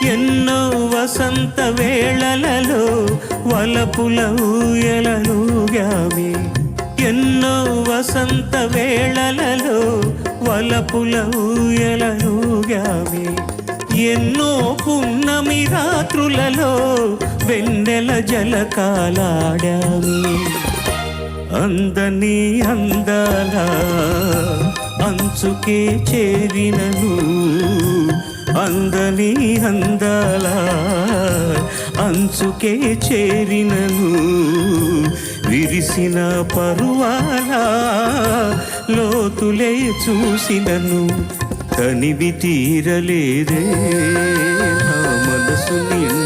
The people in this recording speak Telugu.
ఎన్నో వసంత వేళలలో వలపుల ఊయలలుగామే. ఎన్నో వసంత వేళలలో వలపుల ఊయలలుగామే. ఎన్నో పున్నమి రాత్రులలో వెన్నెల జలకాలాడామే. అందని అందాల అంచుకే చేరినను, అందని అందాల అంచుకే చేరినను. విరిసిన పరువాల లోతులే చూసినను, తనివి తీరలేదే నా మనసు నిండా.